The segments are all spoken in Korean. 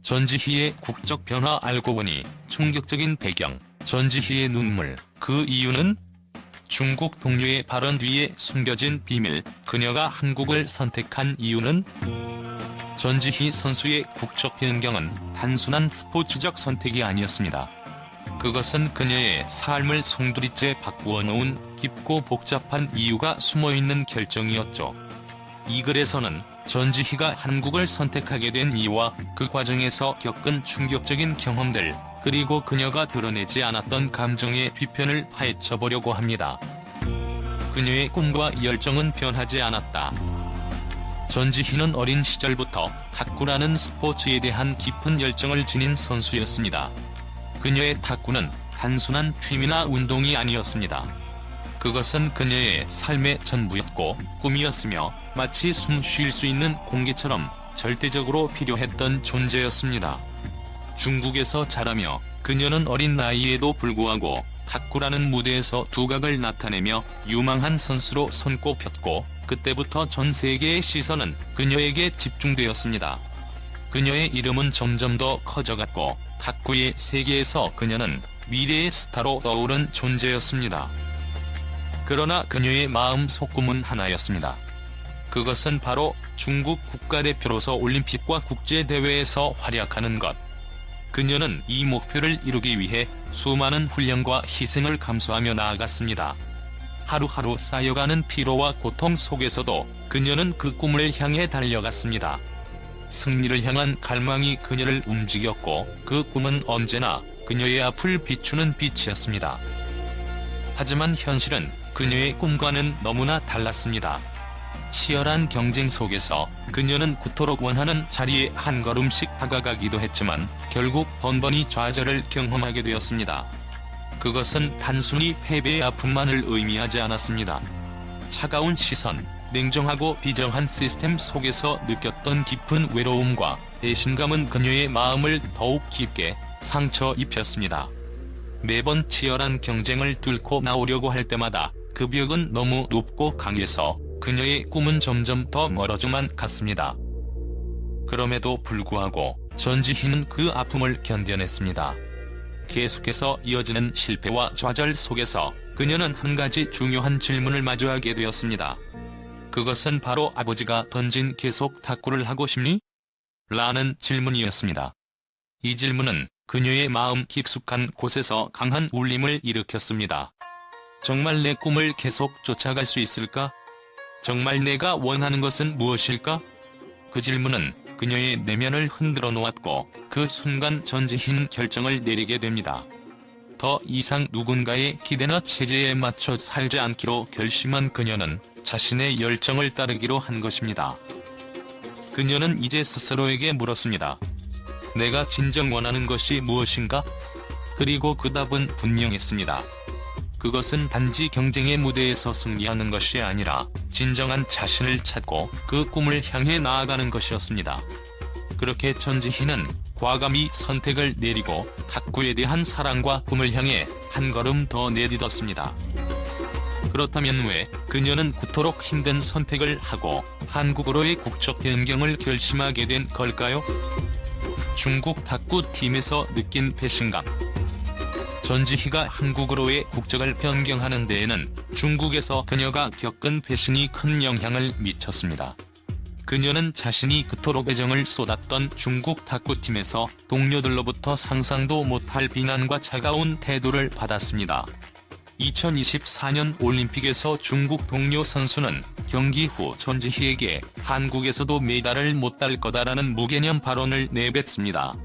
전지희의 국적 변화 알고 보니 충격적인 배경, 전지희의 눈물, 그 이유는? 중국 동료의 발언 뒤에 숨겨진 비밀, 그녀가 한국을 선택한 이유는? 전지희 선수의 국적 변경은 단순한 스포츠적 선택이 아니었습니다. 그것은 그녀의 삶을 송두리째 바꾸어 놓은 깊고 복잡한 이유가 숨어있는 결정이었죠. 이 글에서는 전지희가 한국을 선택하게 된 이유와 그 과정에서 겪은 충격적인 경험들, 그리고 그녀가 드러내지 않았던 감정의 뒤편을 파헤쳐 보려고 합니다. 그녀의 꿈과 열정은 변하지 않았다. 전지희는 어린 시절부터 탁구라는 스포츠에 대한 깊은 열정을 지닌 선수였습니다. 그녀의 탁구는 단순한 취미나 운동이 아니었습니다. 그것은 그녀의 삶의 전부였고 꿈이었으며 마치 숨 쉴 수 있는 공기처럼 절대적으로 필요했던 존재였습니다. 중국에서 자라며 그녀는 어린 나이에도 불구하고 탁구라는 무대에서 두각을 나타내며 유망한 선수로 손꼽혔고, 그때부터 전 세계의 시선은 그녀에게 집중되었습니다. 그녀의 이름은 점점 더 커져갔고 탁구의 세계에서 그녀는 미래의 스타로 떠오른 존재였습니다. 그러나 그녀의 마음속 꿈은 하나였습니다. 그것은 바로 중국 국가대표로서 올림픽과 국제대회에서 활약하는 것. 그녀는 이 목표를 이루기 위해 수많은 훈련과 희생을 감수하며 나아갔습니다. 하루하루 쌓여가는 피로와 고통 속에서도 그녀는 그 꿈을 향해 달려갔습니다. 승리를 향한 갈망이 그녀를 움직였고, 그 꿈은 언제나 그녀의 앞을 비추는 빛이었습니다. 하지만 현실은 그녀의 꿈과는 너무나 달랐습니다. 치열한 경쟁 속에서 그녀는 그토록 원하는 자리에 한 걸음씩 다가가기도 했지만 결국 번번이 좌절을 경험하게 되었습니다. 그것은 단순히 패배의 아픔만을 의미하지 않았습니다. 차가운 시선, 냉정하고 비정한 시스템 속에서 느꼈던 깊은 외로움과 배신감은 그녀의 마음을 더욱 깊게 상처 입혔습니다. 매번 치열한 경쟁을 뚫고 나오려고 할 때마다 그 벽은 너무 높고 강해서 그녀의 꿈은 점점 더 멀어져만 갔습니다. 그럼에도 불구하고 전지희는 그 아픔을 견뎌냈습니다. 계속해서 이어지는 실패와 좌절 속에서 그녀는 한 가지 중요한 질문을 마주하게 되었습니다. 그것은 바로 아버지가 던진 "계속 탁구를 하고 싶니?" 라는 질문이었습니다. 이 질문은 그녀의 마음 깊숙한 곳에서 강한 울림을 일으켰습니다. 정말 내 꿈을 계속 쫓아갈 수 있을까? 정말 내가 원하는 것은 무엇일까? 그 질문은 그녀의 내면을 흔들어 놓았고, 그 순간 전지희는 결정을 내리게 됩니다. 더 이상 누군가의 기대나 체제에 맞춰 살지 않기로 결심한 그녀는 자신의 열정을 따르기로 한 것입니다. 그녀는 이제 스스로에게 물었습니다. 내가 진정 원하는 것이 무엇인가? 그리고 그 답은 분명했습니다. 그것은 단지 경쟁의 무대에서 승리하는 것이 아니라 진정한 자신을 찾고 그 꿈을 향해 나아가는 것이었습니다. 그렇게 전지희는 과감히 선택을 내리고 탁구에 대한 사랑과 꿈을 향해 한 걸음 더 내딛었습니다. 그렇다면 왜 그녀는 그토록 힘든 선택을 하고 한국으로의 국적 변경을 결심하게 된 걸까요? 중국 탁구팀에서 느낀 배신감. 전지희가 한국으로의 국적을 변경하는 데에는 중국에서 그녀가 겪은 배신이 큰 영향을 미쳤습니다. 그녀는 자신이 그토록 애정을 쏟았던 중국 탁구팀에서 동료들로부터 상상도 못할 비난과 차가운 태도를 받았습니다. 2024년 올림픽에서 중국 동료 선수는 경기 후 전지희에게 한국에서도 메달을 못 딸 거다라는 무개념 발언을 내뱉습니다.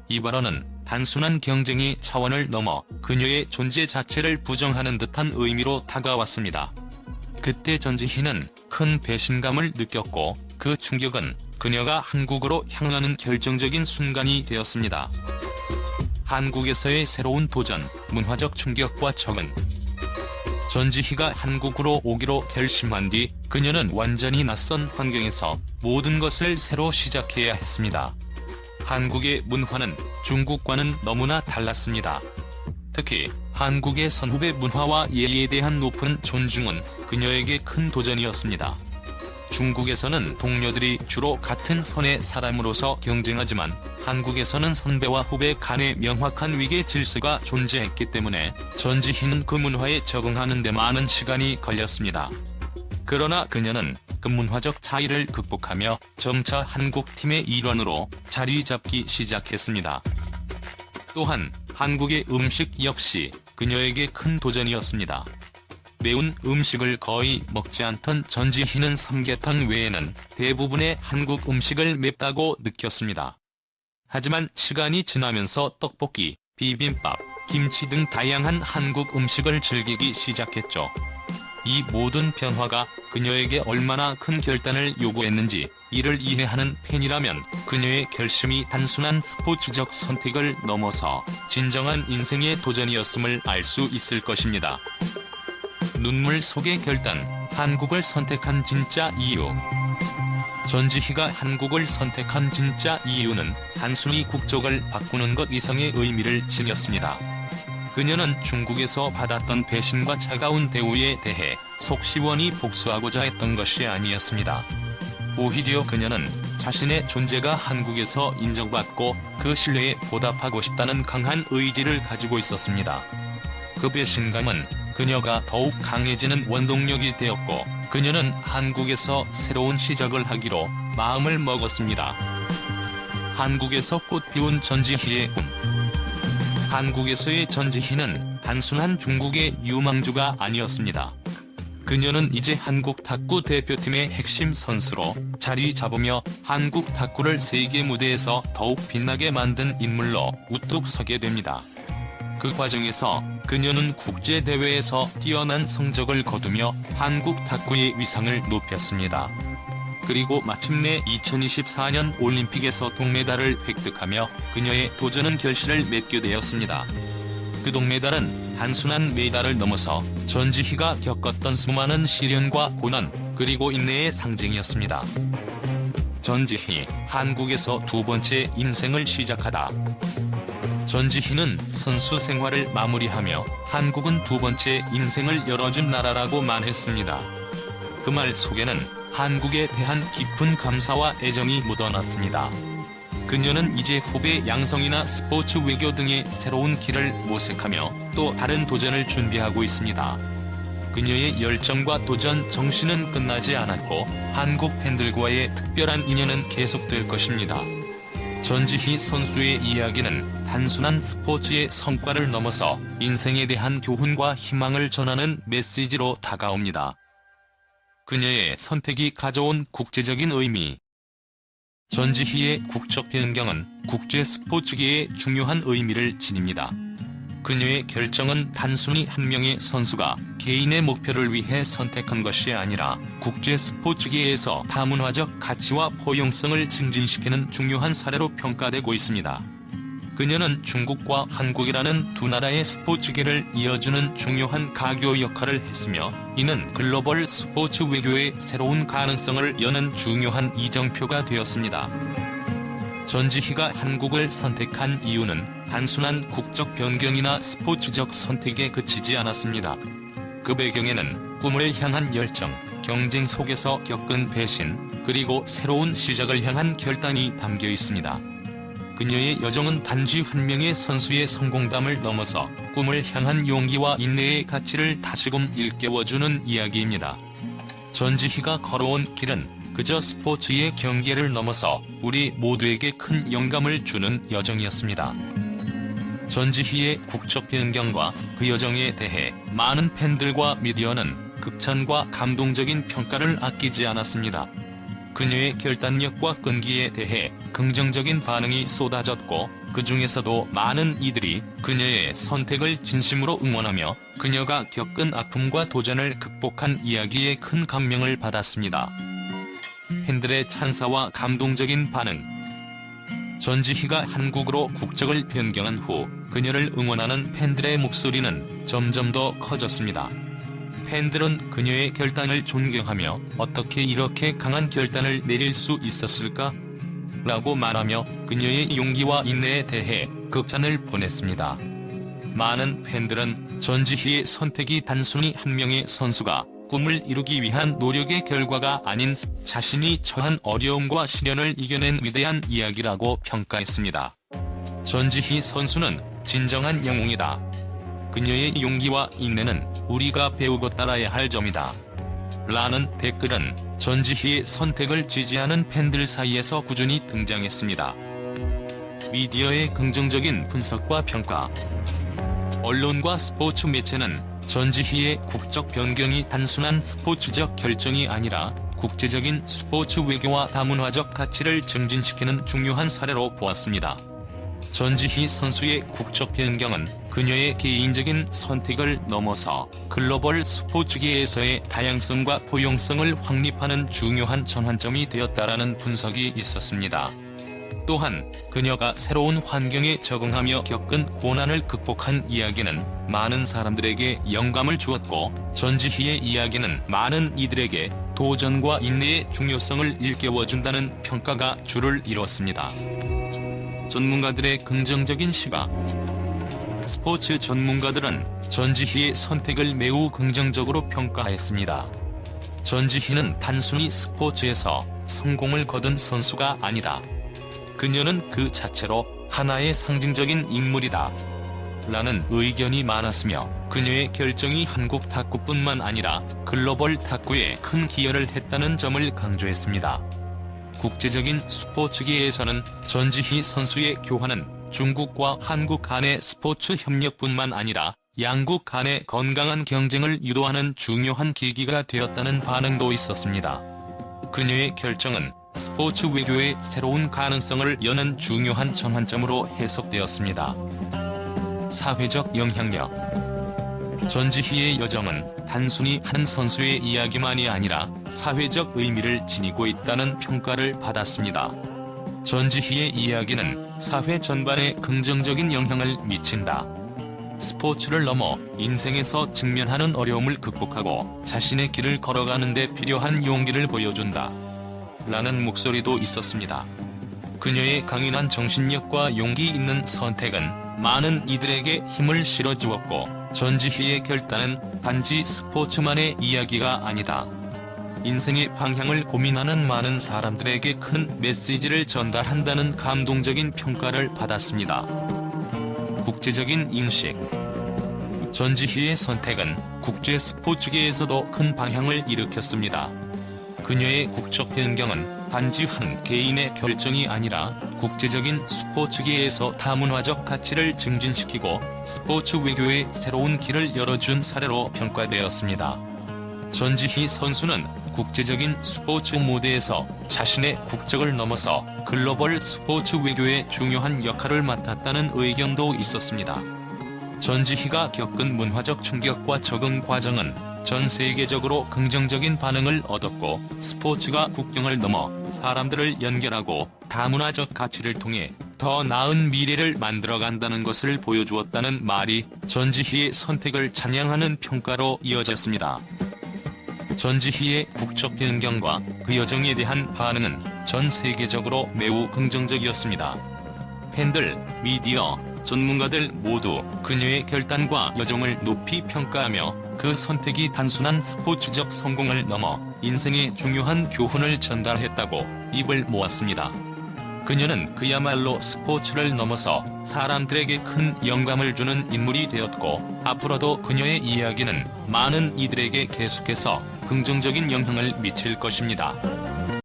이 발언은 단순한 경쟁의 차원을 넘어 그녀의 존재 자체를 부정하는 듯한 의미로 다가왔습니다. 그때 전지희는 큰 배신감을 느꼈고, 그 충격은 그녀가 한국으로 향하는 결정적인 순간이 되었습니다. 한국에서의 새로운 도전, 문화적 충격과 적응. 전지희가 한국으로 오기로 결심한 뒤 그녀는 완전히 낯선 환경에서 모든 것을 새로 시작해야 했습니다. 한국의 문화는 중국과는 너무나 달랐습니다. 특히 한국의 선후배 문화와 예의에 대한 높은 존중은 그녀에게 큰 도전이었습니다. 중국에서는 동료들이 주로 같은 선의 사람으로서 경쟁하지만 한국에서는 선배와 후배 간의 명확한 위계 질서가 존재했기 때문에 전지희는 그 문화에 적응하는 데 많은 시간이 걸렸습니다. 그러나 그녀는 그 문화적 차이를 극복하며 점차 한국팀의 일원으로 자리 잡기 시작했습니다. 또한 한국의 음식 역시 그녀에게 큰 도전이었습니다. 매운 음식을 거의 먹지 않던 전지희는 삼계탕 외에는 대부분의 한국 음식을 맵다고 느꼈습니다. 하지만 시간이 지나면서 떡볶이, 비빔밥, 김치 등 다양한 한국 음식을 즐기기 시작했죠. 이 모든 변화가 그녀에게 얼마나 큰 결단을 요구했는지 이를 이해하는 팬이라면 그녀의 결심이 단순한 스포츠적 선택을 넘어서 진정한 인생의 도전이었음을 알 수 있을 것입니다. 눈물 속의 결단, 한국을 선택한 진짜 이유. 전지희가 한국을 선택한 진짜 이유는 단순히 국적을 바꾸는 것 이상의 의미를 지녔습니다. 그녀는 중국에서 받았던 배신과 차가운 대우에 대해 속 시원히 복수하고자 했던 것이 아니었습니다. 오히려 그녀는 자신의 존재가 한국에서 인정받고 그 신뢰에 보답하고 싶다는 강한 의지를 가지고 있었습니다. 그 배신감은 그녀가 더욱 강해지는 원동력이 되었고 그녀는 한국에서 새로운 시작을 하기로 마음을 먹었습니다. 한국에서 꽃 피운 전지희의 꿈. 한국에서의 전지희는 단순한 중국의 유망주가 아니었습니다. 그녀는 이제 한국 탁구 대표팀의 핵심 선수로 자리 잡으며 한국 탁구를 세계 무대에서 더욱 빛나게 만든 인물로 우뚝 서게 됩니다. 그 과정에서 그녀는 국제대회에서 뛰어난 성적을 거두며 한국 탁구의 위상을 높였습니다. 그리고 마침내 2024년 올림픽에서 동메달을 획득하며 그녀의 도전은 결실을 맺게 되었습니다. 그 동메달은 단순한 메달을 넘어서 전지희가 겪었던 수많은 시련과 고난, 그리고 인내의 상징이었습니다. 전지희, 한국에서 두 번째 인생을 시작하다. 전지희는 선수 생활을 마무리하며 한국은 두 번째 인생을 열어준 나라라고 말했습니다. 그 말 속에는 한국에 대한 깊은 감사와 애정이 묻어났습니다. 그녀는 이제 후배 양성이나 스포츠 외교 등의 새로운 길을 모색하며 또 다른 도전을 준비하고 있습니다. 그녀의 열정과 도전 정신은 끝나지 않았고 한국 팬들과의 특별한 인연은 계속될 것입니다. 전지희 선수의 이야기는 단순한 스포츠의 성과를 넘어서 인생에 대한 교훈과 희망을 전하는 메시지로 다가옵니다. 그녀의 선택이 가져온 국제적인 의미. 전지희의 국적 변경은 국제 스포츠계에 중요한 의미를 지닙니다. 그녀의 결정은 단순히 한 명의 선수가 개인의 목표를 위해 선택한 것이 아니라 국제 스포츠계에서 다문화적 가치와 포용성을 증진시키는 중요한 사례로 평가되고 있습니다. 그녀는 중국과 한국이라는 두 나라의 스포츠계를 이어주는 중요한 가교 역할을 했으며 이는 글로벌 스포츠 외교의 새로운 가능성을 여는 중요한 이정표가 되었습니다. 전지희가 한국을 선택한 이유는 단순한 국적 변경이나 스포츠적 선택에 그치지 않았습니다. 그 배경에는 꿈을 향한 열정, 경쟁 속에서 겪은 배신, 그리고 새로운 시작을 향한 결단이 담겨 있습니다. 그녀의 여정은 단지 한 명의 선수의 성공담을 넘어서 꿈을 향한 용기와 인내의 가치를 다시금 일깨워주는 이야기입니다. 전지희가 걸어온 길은 그저 스포츠의 경계를 넘어서 우리 모두에게 큰 영감을 주는 여정이었습니다. 전지희의 국적 변경과 그 여정에 대해 많은 팬들과 미디어는 극찬과 감동적인 평가를 아끼지 않았습니다. 그녀의 결단력과 끈기에 대해 긍정적인 반응이 쏟아졌고 그 중에서도 많은 이들이 그녀의 선택을 진심으로 응원하며 그녀가 겪은 아픔과 도전을 극복한 이야기에 큰 감명을 받았습니다. 팬들의 찬사와 감동적인 반응. 전지희가 한국으로 국적을 변경한 후 그녀를 응원하는 팬들의 목소리는 점점 더 커졌습니다. 팬들은 그녀의 결단을 존경하며 어떻게 이렇게 강한 결단을 내릴 수 있었을까? 라고 말하며 그녀의 용기와 인내에 대해 극찬을 보냈습니다. 많은 팬들은 전지희의 선택이 단순히 한 명의 선수가 꿈을 이루기 위한 노력의 결과가 아닌 자신이 처한 어려움과 시련을 이겨낸 위대한 이야기라고 평가했습니다. 전지희 선수는 진정한 영웅이다. 그녀의 용기와 인내는 우리가 배우고 따라야 할 점이다. 라는 댓글은 전지희의 선택을 지지하는 팬들 사이에서 꾸준히 등장했습니다. 미디어의 긍정적인 분석과 평가. 언론과 스포츠 매체는 전지희의 국적 변경이 단순한 스포츠적 결정이 아니라 국제적인 스포츠 외교와 다문화적 가치를 증진시키는 중요한 사례로 보았습니다. 전지희 선수의 국적 변경은 그녀의 개인적인 선택을 넘어서 글로벌 스포츠계에서의 다양성과 포용성을 확립하는 중요한 전환점이 되었다라는 분석이 있었습니다. 또한 그녀가 새로운 환경에 적응하며 겪은 고난을 극복한 이야기는 많은 사람들에게 영감을 주었고, 전지희의 이야기는 많은 이들에게 도전과 인내의 중요성을 일깨워준다는 평가가 줄을 이뤘습니다. 전문가들의 긍정적인 시각. 스포츠 전문가들은 전지희의 선택을 매우 긍정적으로 평가했습니다. 전지희는 단순히 스포츠에서 성공을 거둔 선수가 아니다. 그녀는 그 자체로 하나의 상징적인 인물이다. 라는 의견이 많았으며, 그녀의 결정이 한국 탁구뿐만 아니라 글로벌 탁구에 큰 기여를 했다는 점을 강조했습니다. 국제적인 스포츠계에서는 전지희 선수의 교환은 중국과 한국 간의 스포츠 협력뿐만 아니라 양국 간의 건강한 경쟁을 유도하는 중요한 계기가 되었다는 반응도 있었습니다. 그녀의 결정은 스포츠 외교의 새로운 가능성을 여는 중요한 전환점으로 해석되었습니다. 사회적 영향력. 전지희의 여정은 단순히 한 선수의 이야기만이 아니라 사회적 의미를 지니고 있다는 평가를 받았습니다. 전지희의 이야기는 사회 전반에 긍정적인 영향을 미친다. 스포츠를 넘어 인생에서 직면하는 어려움을 극복하고 자신의 길을 걸어가는 데 필요한 용기를 보여준다. 라는 목소리도 있었습니다. 그녀의 강인한 정신력과 용기 있는 선택은 많은 이들에게 힘을 실어주었고, 전지희의 결단은 단지 스포츠만의 이야기가 아니다. 인생의 방향을 고민하는 많은 사람들에게 큰 메시지를 전달한다는 감동적인 평가를 받았습니다. 국제적인 인식. 전지희의 선택은 국제 스포츠계에서도 큰 방향을 일으켰습니다. 그녀의 국적 변경은 단지 한 개인의 결정이 아니라 국제적인 스포츠계에서 다문화적 가치를 증진시키고 스포츠 외교의 새로운 길을 열어준 사례로 평가되었습니다. 전지희 선수는 국제적인 스포츠 무대에서 자신의 국적을 넘어서 글로벌 스포츠 외교의 중요한 역할을 맡았다는 의견도 있었습니다. 전지희가 겪은 문화적 충격과 적응 과정은 전 세계적으로 긍정적인 반응을 얻었고, 스포츠가 국경을 넘어 사람들을 연결하고 다문화적 가치를 통해 더 나은 미래를 만들어간다는 것을 보여주었다는 말이 전지희의 선택을 찬양하는 평가로 이어졌습니다. 전지희의 국적 변경과 그 여정에 대한 반응은 전 세계적으로 매우 긍정적이었습니다. 팬들, 미디어, 전문가들 모두 그녀의 결단과 여정을 높이 평가하며 그 선택이 단순한 스포츠적 성공을 넘어 인생의 중요한 교훈을 전달했다고 입을 모았습니다. 그녀는 그야말로 스포츠를 넘어서 사람들에게 큰 영감을 주는 인물이 되었고, 앞으로도 그녀의 이야기는 많은 이들에게 계속해서 긍정적인 영향을 미칠 것입니다.